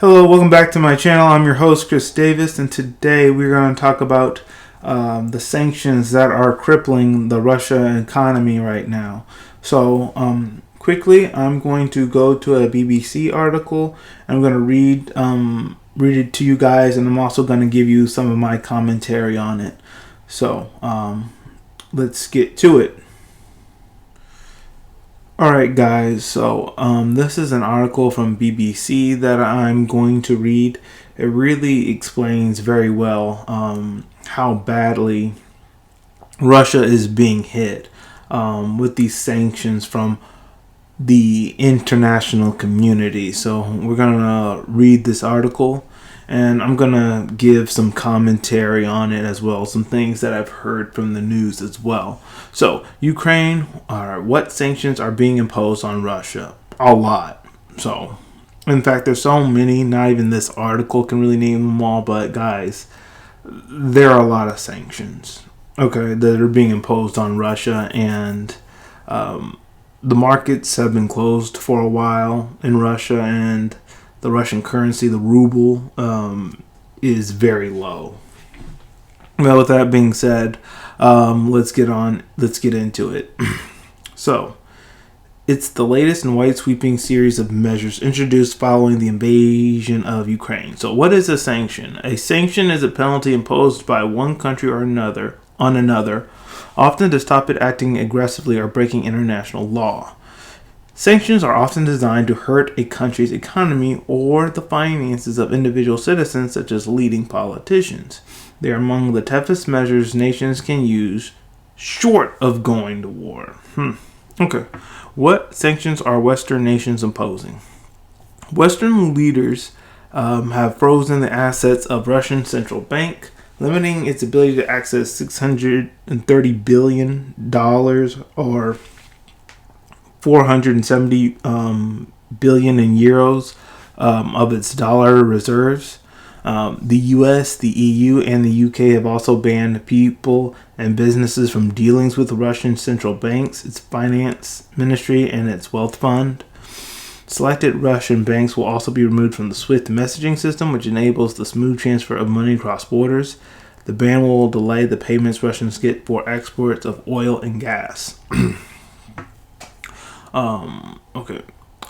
Hello, welcome back to my channel. I'm your host, Chris Davis, and today we're going to talk about the sanctions that are crippling the Russia economy right now. So, quickly, I'm going to go to a BBC article, and I'm going to read it to you guys, and I'm also going to give you some of my commentary on it. So, let's get to it. Alright guys, so this is an article from BBC that I'm going to read. It really explains very well how badly Russia is being hit with these sanctions from the international community. So we're going to read this article and I'm going to give some commentary on it as well, some things that I've heard from the news as well. So, Ukraine, what sanctions are being imposed on Russia? A lot. So, in fact, there's so many, not even this article can really name them all, but guys, there are a lot of sanctions, okay, that are being imposed on Russia, and the markets have been closed for a while in Russia, and the Russian currency, the ruble, is very low. Well, with that being said, let's get into it. So, it's the latest and wide-sweeping series of measures introduced following the invasion of Ukraine. So, what is a sanction? A sanction is a penalty imposed by one country or another on another, often to stop it acting aggressively or breaking international law. Sanctions are often designed to hurt a country's economy or the finances of individual citizens, such as leading politicians. They are among the toughest measures nations can use, short of going to war. Okay. What sanctions are Western nations imposing? Western leaders have frozen the assets of Russian central bank, limiting its ability to access $630 billion or 470 billion in euros of its dollar reserves. The US, the EU, and the UK have also banned people and businesses from dealings with Russian central banks, its finance ministry, and its wealth fund. Selected Russian banks will also be removed from the SWIFT messaging system, which enables the smooth transfer of money across borders. The ban will delay the payments Russians get for exports of oil and gas. Okay.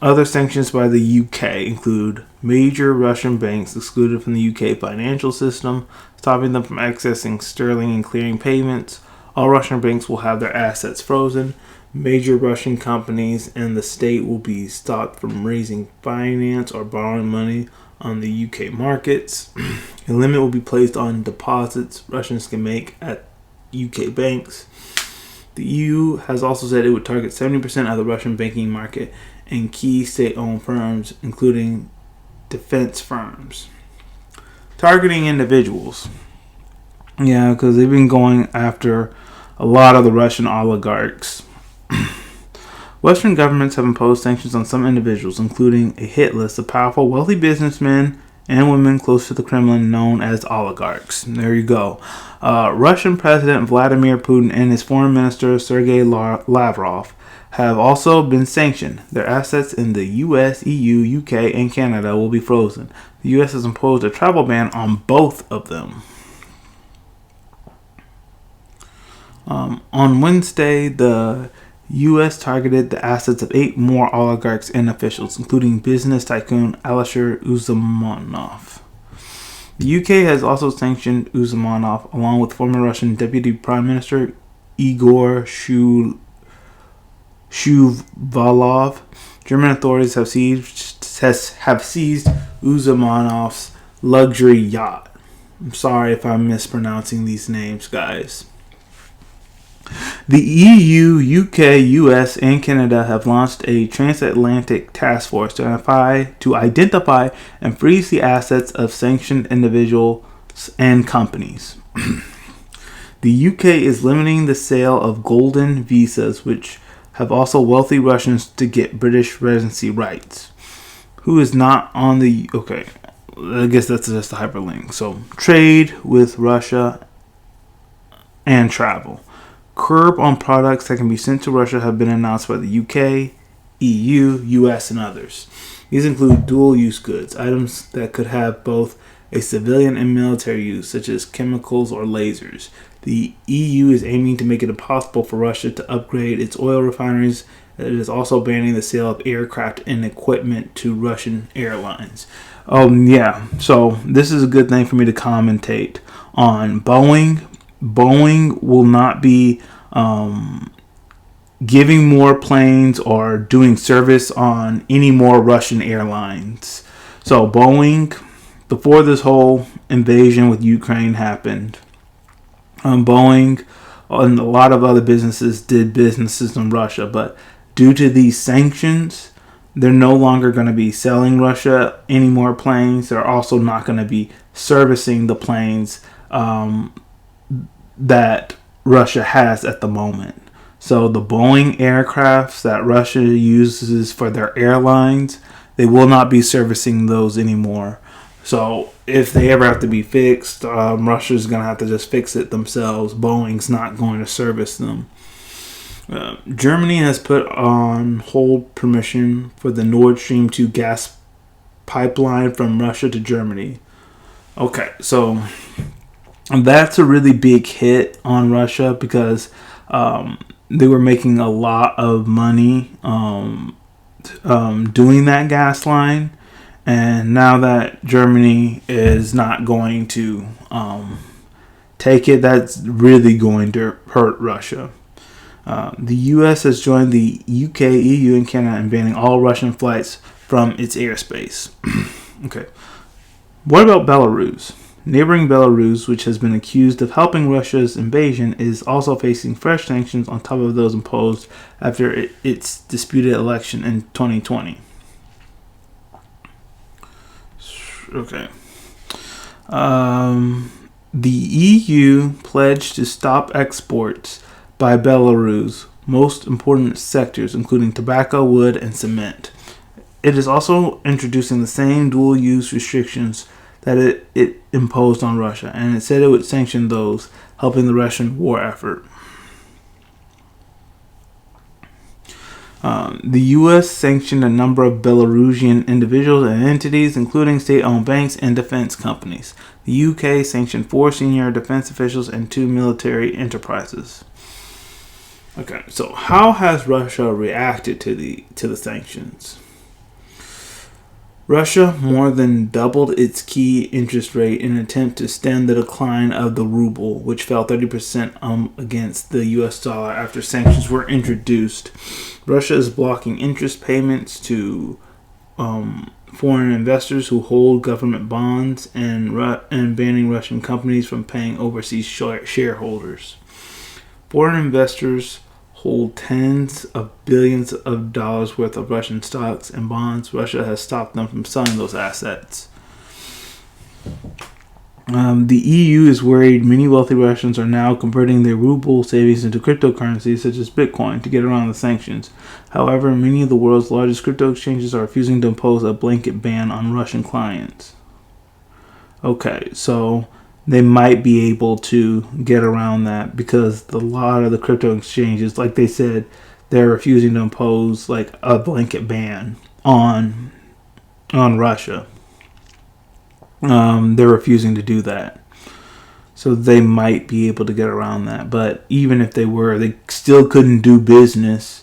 Other sanctions by the UK include major Russian banks excluded from the UK financial system, stopping them from accessing sterling and clearing payments. All Russian banks will have their assets frozen. Major Russian companies and the state will be stopped from raising finance or borrowing money on the UK markets. A limit will be placed on deposits Russians can make at UK banks. The EU has also said it would target 70% of the Russian banking market and key state-owned firms, including defense firms. Targeting individuals. Yeah, because they've been going after a lot of the Russian oligarchs. Western governments have imposed sanctions on some individuals, including a hit list of powerful, wealthy businessmen and women close to the Kremlin known as oligarchs. There you go. Russian President Vladimir Putin and his foreign minister Sergei Lavrov have also been sanctioned. Their assets in the US, EU, UK, and Canada will be frozen. The US has imposed a travel ban on both of them. On Wednesday, the U.S. targeted the assets of 8 more oligarchs and officials, including business tycoon Alisher Usmanov. The U.K. has also sanctioned Usmanov, along with former Russian Deputy Prime Minister Igor Shuvalov. German authorities have seized Usmanov's luxury yacht. I'm sorry if I'm mispronouncing these names, guys. The EU, UK, US, and Canada have launched a transatlantic task force to identify and freeze the assets of sanctioned individuals and companies. The UK is limiting the sale of golden visas, which have also wealthy Russians to get British residency rights. Who is not on the... Okay, I guess that's just a hyperlink. So, trade with Russia and travel. Curb on products that can be sent to Russia have been announced by the UK, EU, US, and others. These include dual-use goods, items that could have both a civilian and military use, such as chemicals or lasers. The EU is aiming to make it impossible for Russia to upgrade its oil refineries. It is also banning the sale of aircraft and equipment to Russian airlines. Yeah, so this is a good thing for me to commentate on. Boeing will not be giving more planes or doing service on any more Russian airlines. So Boeing, before this whole invasion with Ukraine happened, Boeing and a lot of other businesses did businesses in Russia, but due to these sanctions, they're no longer going to be selling Russia any more planes. They're also not going to be servicing the planes that Russia has at the moment. So the Boeing aircrafts that Russia uses for their airlines, they will not be servicing those anymore. So if they ever have to be fixed, Russia's going to have to just fix it themselves. Boeing's not going to service them. Germany has put on hold permission for the Nord Stream 2 gas pipeline from Russia to Germany. Okay, so that's a really big hit on Russia because they were making a lot of money doing that gas line. And now that Germany is not going to take it, that's really going to hurt Russia. The U.S. has joined the UK, EU, and Canada in banning all Russian flights from its airspace. Okay. What about Belarus? Neighboring Belarus, which has been accused of helping Russia's invasion, is also facing fresh sanctions on top of those imposed after its disputed election in 2020. Okay. The EU pledged to stop exports by Belarus, most important sectors including tobacco, wood, and cement. It is also introducing the same dual-use restrictions that it imposed on Russia, and it said it would sanction those helping the Russian war effort. The U.S. sanctioned a number of Belarusian individuals and entities, including state-owned banks and defense companies. The U.K. sanctioned 4 senior defense officials and 2 military enterprises. Okay, so how has Russia reacted to the sanctions? Russia more than doubled its key interest rate in an attempt to stem the decline of the ruble, which fell 30% against the U.S. dollar after sanctions were introduced. Russia is blocking interest payments to foreign investors who hold government bonds and banning Russian companies from paying overseas shareholders. Foreign investors hold tens of billions of dollars worth of Russian stocks and bonds. Russia has stopped them from selling those assets. The EU is worried many wealthy Russians are now converting their ruble savings into cryptocurrencies such as Bitcoin to get around the sanctions. However, many of the world's largest crypto exchanges are refusing to impose a blanket ban on Russian clients. Okay, so they might be able to get around that because a lot of the crypto exchanges, like they said, they're refusing to impose like a blanket ban on Russia. They're refusing to do that. So they might be able to get around that. But even if they were, they still couldn't do business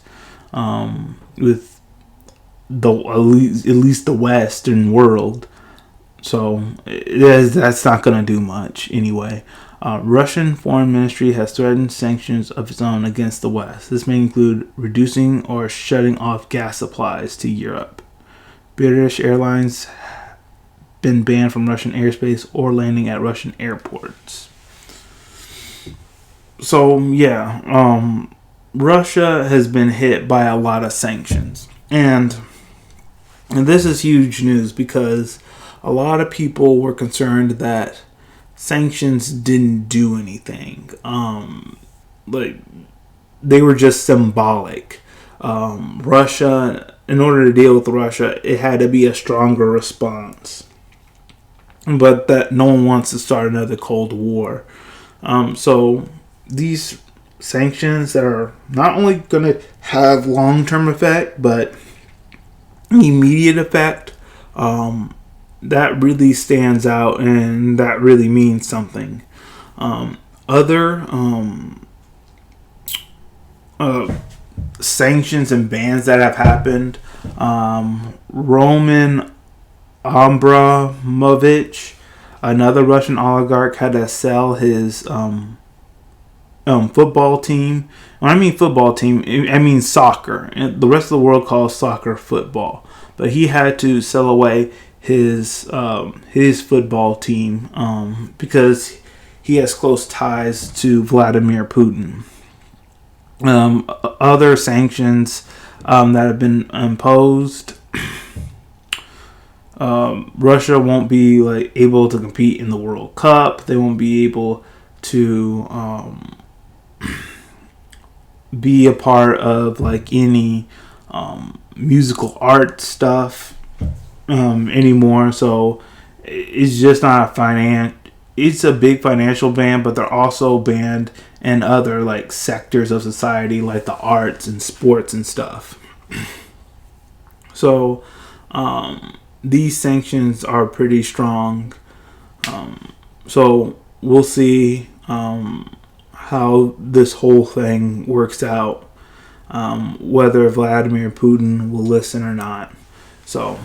with at least the Western world. So that's not going to do much anyway. Russian Foreign Ministry has threatened sanctions of its own against the West. This may include reducing or shutting off gas supplies to Europe. British Airlines been banned from Russian airspace or landing at Russian airports. So yeah, Russia has been hit by a lot of sanctions, and this is huge news because a lot of people were concerned that sanctions didn't do anything. Like they were just symbolic. Russia, in order to deal with Russia, it had to be a stronger response. But that no one wants to start another Cold War. So these sanctions that are not only going to have long-term effect, but immediate effect, that really stands out and that really means something. Other sanctions and bans that have happened, Roman Abramovich, another Russian oligarch, had to sell his football team. When I mean football team, I mean soccer. The rest of the world calls soccer football. But he had to sell away his football team because he has close ties to Vladimir Putin. Other sanctions that have been imposed. Russia won't be able to compete in the World Cup. They won't be able to be a part of any musical art stuff anymore. So it's just not it's a big financial ban, but they're also banned in other sectors of society, like the arts and sports and stuff. So these sanctions are pretty strong. So we'll see how this whole thing works out, whether Vladimir Putin will listen or not. So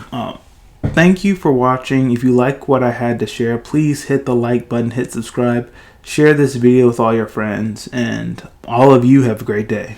thank you for watching. If you like what I had to share, please hit the like button, hit subscribe, share this video with all your friends, and all of you have a great day.